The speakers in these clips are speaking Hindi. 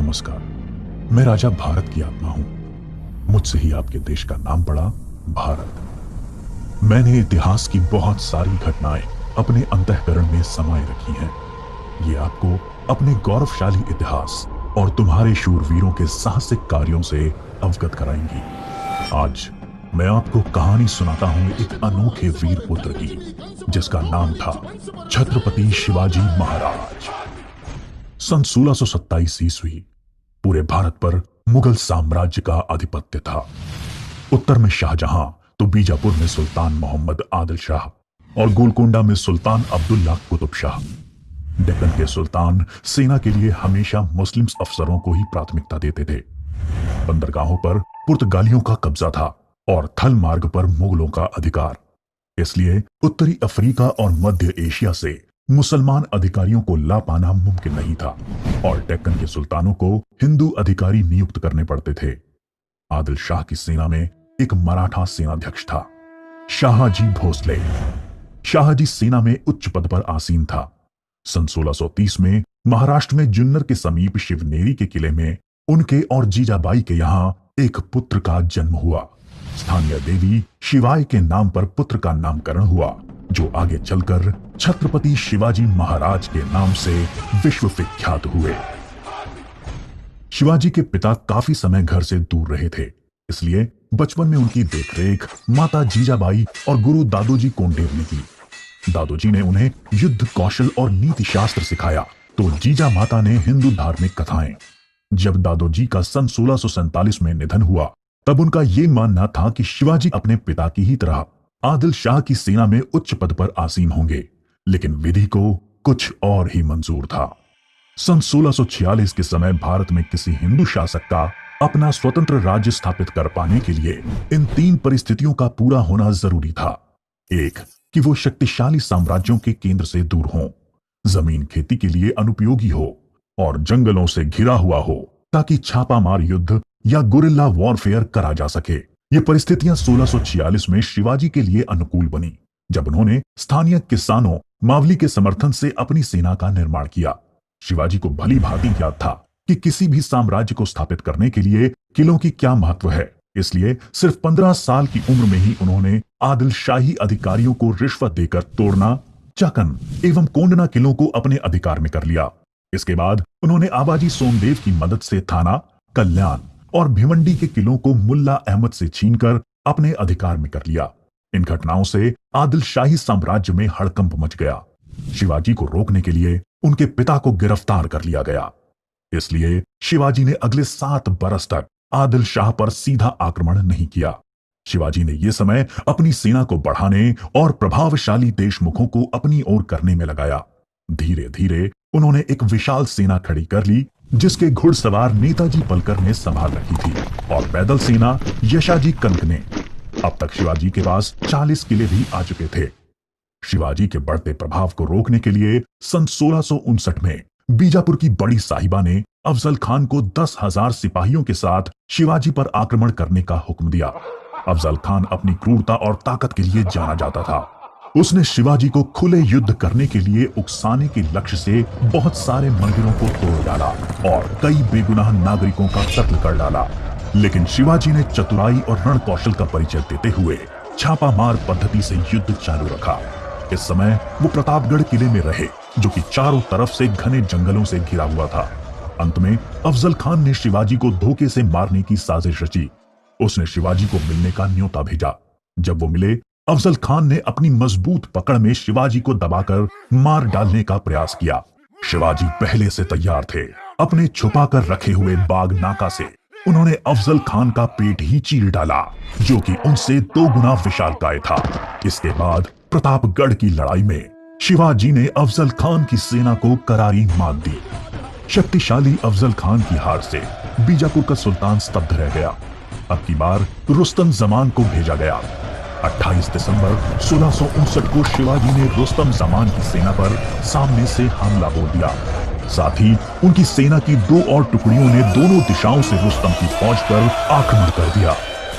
नमस्कार। मैं राजा भारत की आत्मा हूं। मुझसे ही आपके देश का नाम पड़ा भारत। मैंने इतिहास की बहुत सारी घटनाएं अपने अंतःकरण में समाये रखी हैं। ये आपको अपने गौरवशाली इतिहास और तुम्हारे शूरवीरों के साहसिक कार्यों से अवगत कराएंगी। आज मैं आपको कहानी सुनाता हूं एक अनोखे वीर पुत्र की, जिसका नाम था छत्रपति शिवाजी महाराज। सन 1627 ईस्वी पूरे भारत पर मुगल साम्राज्य का आधिपत्य था। उत्तर में शाहजहां तो बीजापुर में सुल्तान मोहम्मद आदिल शाह और गोलकोंडा में सुल्तान अब्दुल्ला कुतुब शाह। डेक्कन के सुल्तान सेना के लिए हमेशा मुस्लिम अफसरों को ही प्राथमिकता देते थे। बंदरगाहों पर पुर्तगालियों का कब्जा था और थल मार्ग पर मुगलों का अधिकार। इसलिए उत्तरी अफ्रीका और मध्य एशिया से मुसलमान अधिकारियों को ला पाना मुमकिन नहीं था और डेक्कन के सुल्तानों को हिंदू अधिकारी नियुक्त करने पड़ते थे। आदिल शाह की सेना में एक मराठा सेनाध्यक्ष था, शाहजी भोसले। शाहजी सेना में उच्च पद पर आसीन था। सन 1630 में महाराष्ट्र में जुन्नर के समीप शिवनेरी के किले में उनके और जीजाबाई के यहां एक पुत्र का जन्म हुआ। स्थानीय देवी शिवाय के नाम पर पुत्र का नामकरण हुआ, जो आगे चलकर छत्रपति शिवाजी महाराज के नाम से विश्व विख्यात हुए। शिवाजी के पिता काफी समय घर से दूर रहे थे, इसलिए बचपन में उनकी देखरेख माता जीजाबाई और गुरु दादोजी कोंडेर ने की। दादोजी ने उन्हें युद्ध कौशल और नीति शास्त्र सिखाया, तो जीजा माता ने हिंदू धार्मिक कथाएं। जब दादोजी का सन 1647 में निधन हुआ, तब उनका यह मानना था कि शिवाजी अपने पिता की ही तरह आदिल शाह की सेना में उच्च पद पर आसीन होंगे, लेकिन विधि को कुछ और ही मंजूर था। सन 1646 के समय भारत में किसी हिंदू शासक का अपना स्वतंत्र राज्य स्थापित कर पाने के लिए इन तीन परिस्थितियों का पूरा होना जरूरी था। एक, कि वो शक्तिशाली साम्राज्यों के केंद्र से दूर हो, जमीन खेती के लिए अनुपयोगी हो और जंगलों से घिरा हुआ हो, ताकि छापामार युद्ध या गुरिल्ला वॉरफेयर करा जा सके। ये परिस्थितियां 1646 में शिवाजी के लिए अनुकूल बनी, जब उन्होंने स्थानीय किसानों मावली के समर्थन से अपनी सेना का निर्माण किया। शिवाजी को भली भांति याद था कि किसी भी साम्राज्य को स्थापित करने के लिए किलों की क्या महत्व है, इसलिए सिर्फ 15 साल की उम्र में ही उन्होंने आदिल शाही अधिकारियों को रिश्वत देकर तोड़ना, चाकन एवं कोंडना किलों को अपने अधिकार में कर लिया। इसके बाद उन्होंने आबाजी सोमदेव की मदद से थाना, कल्याण और भिवंडी के किलों को मुल्ला अहमद से छीनकर अपने अधिकार में कर लिया। इन घटनाओं से आदिल शाही साम्राज्य में हड़कंप मच गया। शिवाजी को रोकने के लिए उनके पिता को गिरफ्तार कर लिया गया। इसलिए शिवाजी ने अगले 7 बरस तक आदिल शाह पर सीधा आक्रमण नहीं किया। शिवाजी ने यह समय अपनी सेना को बढ़ाने और प्रभावशाली देशमुखों को अपनी ओर करने में लगाया। धीरे धीरे उन्होंने एक विशाल सेना खड़ी कर ली, जिसके घुड़सवार नेताजी पलकर ने संभाल रखी थी और पैदल सेना यशाजी कंक ने। अब तक शिवाजी के पास 40 किले भी आ चुके थे। शिवाजी के बढ़ते प्रभाव को रोकने के लिए सन 1659 में बीजापुर की बड़ी साहिबा ने अफजल खान को 10,000 सिपाहियों के साथ शिवाजी पर आक्रमण करने का हुक्म दिया। अफजल खान अपनी क्रूरता और ताकत के लिए जाना जाता था। उसने शिवाजी को खुले युद्ध करने के लिए उकसाने के लक्ष्य से बहुत सारे मंदिरों को तोड़ डाला और कई बेगुनाह नागरिकों का कत्ल कर डाला। लेकिन शिवाजी ने चतुराई और रण कौशल का परिचय देते हुए छापामार पद्धति से युद्ध चालू रखा। इस समय वो प्रतापगढ़ किले में रहे, जो कि चारों तरफ से घने जंगलों से घिरा हुआ था। अंत में अफजल खान ने शिवाजी को धोखे से मारने की साजिश रची। उसने शिवाजी को मिलने का न्योता भेजा। जब वो मिले, अफजल खान ने अपनी मजबूत पकड़ में शिवाजी को दबाकर मार डालने का प्रयास किया। शिवाजी पहले से तैयार थे। अपने छुपाकर रखे हुए बाग नाका से उन्होंने अफजल खान का पेट ही चीर डाला, जो कि उनसे 2 गुना विशालकाय था। इसके बाद प्रतापगढ़ की लड़ाई में शिवाजी ने अफजल खान की सेना को करारी मात दी। शक्तिशाली अफजल खान की हार से बीजापुर का सुल्तान स्तब्ध रह गया। अब की बार रुस्तम जमान को भेजा गया। 28 दिसंबर 1659 को शिवाजी ने रुस्तम जमान की सेना पर सामने से हमला बोल दिया। साथ ही उनकी सेना की 2 और टुकड़ियों ने दोनों दिशाओं से रुस्तम की फौज पर आक्रमण कर दिया।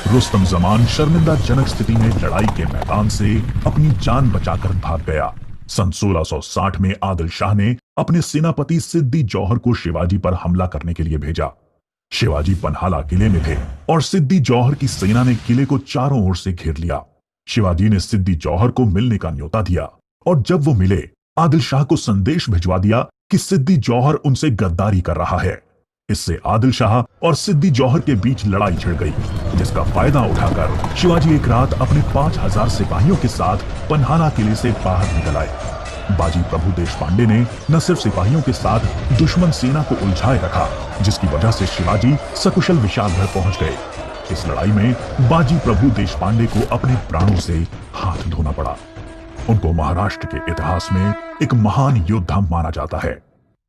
रुस्तम जमान शर्मिंदाजनक स्थिति में लड़ाई के मैदान से अपनी जान बचाकर भाग गया। सन 1660 में आदिल शाह ने अपने सेनापति सिद्दी जौहर को शिवाजी पर हमला करने के लिए भेजा। शिवाजी पन्हाला किले में थे और सिद्दी जौहर की सेना ने किले को चारों ओर से घेर लिया। शिवाजी ने सिद्दी जौहर को मिलने का न्योता दिया और जब वो मिले, आदिल शाह को संदेश भिजवा दिया कि सिद्दी जौहर उनसे गद्दारी कर रहा है। इससे आदिल शाह और सिद्दी जौहर के बीच लड़ाई छिड़ गई, जिसका फायदा उठाकर शिवाजी एक रात अपने 5000 सिपाहियों के साथ पन्हाला किले से बाहर निकल आए। बाजी प्रभु देशपांडे ने न सिर्फ सिपाहियों के साथ दुश्मन सेना को उलझाए रखा, जिसकी वजह से शिवाजी सकुशल विशालगढ़ पहुंच गए। इस लड़ाई में बाजी प्रभु देशपांडे को अपने प्राणों से हाथ धोना पड़ा। उनको महाराष्ट्र के इतिहास में एक महान योद्धा माना जाता है।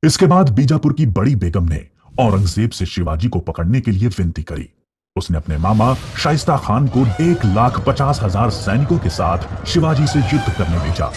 इसके बाद बीजापुर की बड़ी बेगम ने औरंगजेब से शिवाजी को पकड़ने के लिए विनती करी। उसने अपने मामा शाइस्ता खान को 1,50,000 सैनिकों के साथ शिवाजी से युद्ध करने भेजा।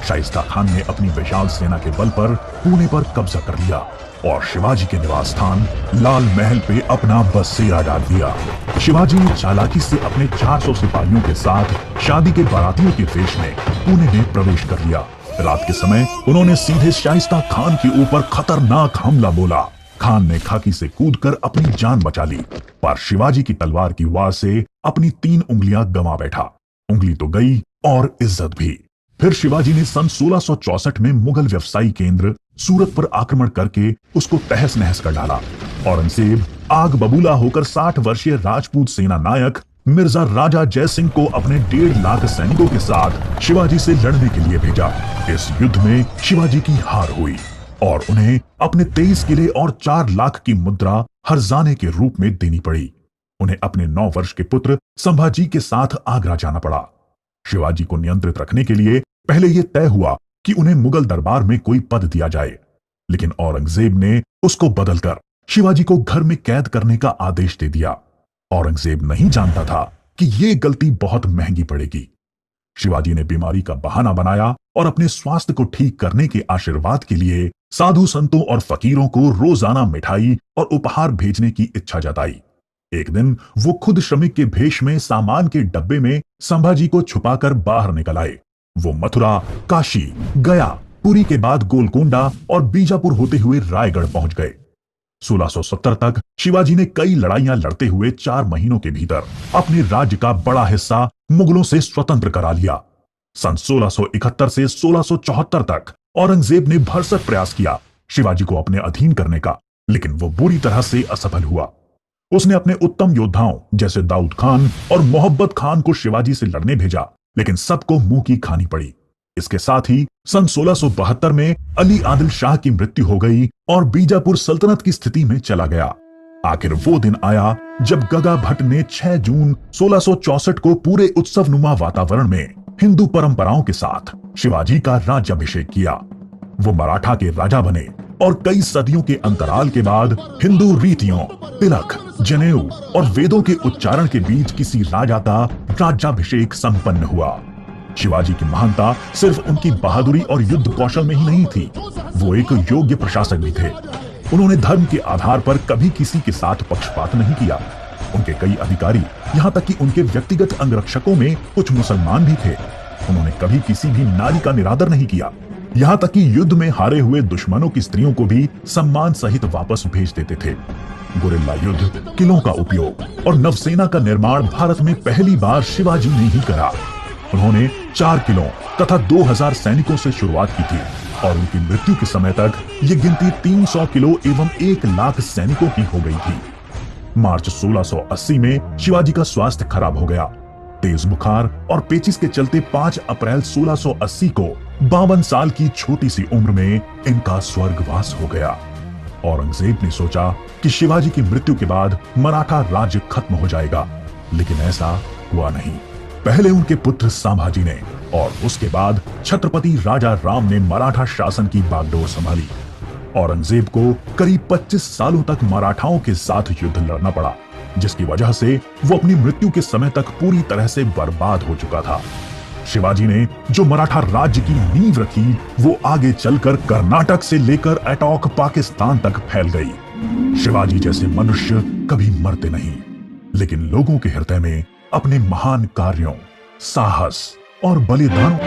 शाइस्ता खान ने अपनी विशाल सेना के बल पर पुणे पर कब्जा कर लिया और शिवाजी के निवास स्थान लाल महल पे अपना बसेरा डाल दिया। शिवाजी ने चालाकी से अपने 400 सिपाहियों के साथ शादी के बारातियों के वेश में पुणे में प्रवेश कर लिया। रात के समय उन्होंने सीधे शाइस्ता खान के ऊपर खतरनाक हमला बोला। खान ने खाकी से कूदकर अपनी जान बचा ली, पर शिवाजी की तलवार की वार से अपनी 3 उंगलियां गंवा बैठा। उंगली तो गई और इज्जत भी। फिर शिवाजी ने सन 1664 में मुगल व्यवसायी केंद्र सूरत पर आक्रमण करके उसको तहस नहस कर डाला। औरंगजेब आग बबूला होकर 60 वर्षीय राजपूत सेना नायक मिर्जा राजा जय सिंह को अपने 1.5 लाख सैनिकों के साथ शिवाजी से लड़ने के लिए भेजा। इस युद्ध में शिवाजी की हार हुई और उन्हें अपने 23 किले और 4 लाख की मुद्रा हर्जाने के रूप में देनी पड़ी। उन्हें अपने 9 वर्ष के पुत्र संभाजी के साथ आगरा जाना पड़ा। शिवाजी को नियंत्रित रखने के लिए पहले यह तय हुआ कि उन्हें मुगल दरबार में कोई पद दिया जाए, लेकिन औरंगजेब ने उसको बदलकर शिवाजी को घर में कैद करने का आदेश दे दिया। औरंगजेब नहीं जानता था कि यह गलती बहुत महंगी पड़ेगी। शिवाजी ने बीमारी का बहाना बनाया और अपने स्वास्थ्य को ठीक करने के आशीर्वाद के लिए साधु संतों और फकीरों को रोजाना मिठाई और उपहार भेजने की इच्छा जताई। एक दिन वो खुद श्रमिक के भेष में सामान के डब्बे में संभाजी को छुपाकर बाहर निकल आए। वो मथुरा, काशी, गया, पुरी के बाद गोलकोंडा और बीजापुर होते हुए रायगढ़ पहुंच गए। 1670 तक शिवाजी ने कई लड़ाइयां लड़ते हुए 4 महीनों के भीतर अपने राज्य का बड़ा हिस्सा मुगलों से स्वतंत्र करा लिया। सन 1671 से 1674 तक औरंगजेब ने भरसक प्रयास किया शिवाजी को अपने अधीन करने का, लेकिन वो बुरी तरह से असफल हुआ। उसने अपने उत्तम योद्धाओं जैसे दाऊद खान और मोहब्बत खान को शिवाजी से लड़ने भेजा, लेकिन सबको मुंह की खानी पड़ी। इसके साथ ही सन 1672 में अली आदिल शाह की मृत्यु हो गई और बीजापुर सल्तनत की स्थिति में चला गया। आखिर वो दिन आया जब गगा भट्ट ने 6 जून 1664 को पूरे उत्सवनुमा वातावरण में हिंदू परंपराओं के साथ शिवाजी का राज्याभिषेक किया। वो मराठा के राजा बने और कई सदियों के अंतराल के बाद हिंदू रीतियों, तिलक, जनेऊ और वेदों के उच्चारण के बीच किसी राजा का राज्याभिषेक संपन्न हुआ। शिवाजी की महानता सिर्फ उनकी बहादुरी और युद्ध कौशल में ही नहीं थी, वो एक योग्य प्रशासक भी थे। उन्होंने धर्म के आधार पर कभी किसी के साथ पक्षपात नहीं किया। उनके कई अधिकारी, यहाँ तक कि उनके व्यक्तिगत अंगरक्षकों में कुछ मुसलमान भी थे। उन्होंने कभी किसी भी नारी का निरादर नहीं किया, यहाँ तक कि युद्ध में हारे हुए दुश्मनों की स्त्रियों को भी सम्मान सहित वापस भेज देते थे। गुरिल्ला युद्ध, किलों का उपयोग और नवसेना का निर्माण भारत में पहली बार शिवाजी ने ही करा। उन्होंने 4 किलों तथा 2000 सैनिकों से शुरुआत की थी और उनकी मृत्यु के समय तक ये गिनती 300 किलो एवं 1 लाख सैनिकों की हो गई थी। मार्च 1680 में शिवाजी का स्वास्थ्य खराब हो गया। तेज बुखार और पेचिस के चलते 5 अप्रैल 1680 को 52 साल की छोटी सी उम्र में इनका स्वर्गवास हो गया। औरंगजेब ने सोचा कि शिवाजी की मृत्यु के बाद मराठा राज्य खत्म हो जाएगा, लेकिन ऐसा हुआ नहीं। पहले उनके पुत्र संभाजी ने और उसके बाद छत्रपति राजा राम ने मराठा शासन की बागडोर संभाली। औरंगजेब को करीब 25 सालों तक मराठाओं के साथ युद्ध लड़ना पड़ा, जिसकी वजह से वो अपनी मृत्यु के समय तक पूरी तरह से बर्बाद हो चुका था। शिवाजी ने जो मराठा राज्य की नींव रखी, वो आगे चलकर कर्नाटक से लेकर अटॉक पाकिस्तान तक फैल गई। शिवाजी जैसे मनुष्य कभी मरते नहीं, लेकिन लोगों के हृदय में अपने महान कार्यों, साहस और बलिदान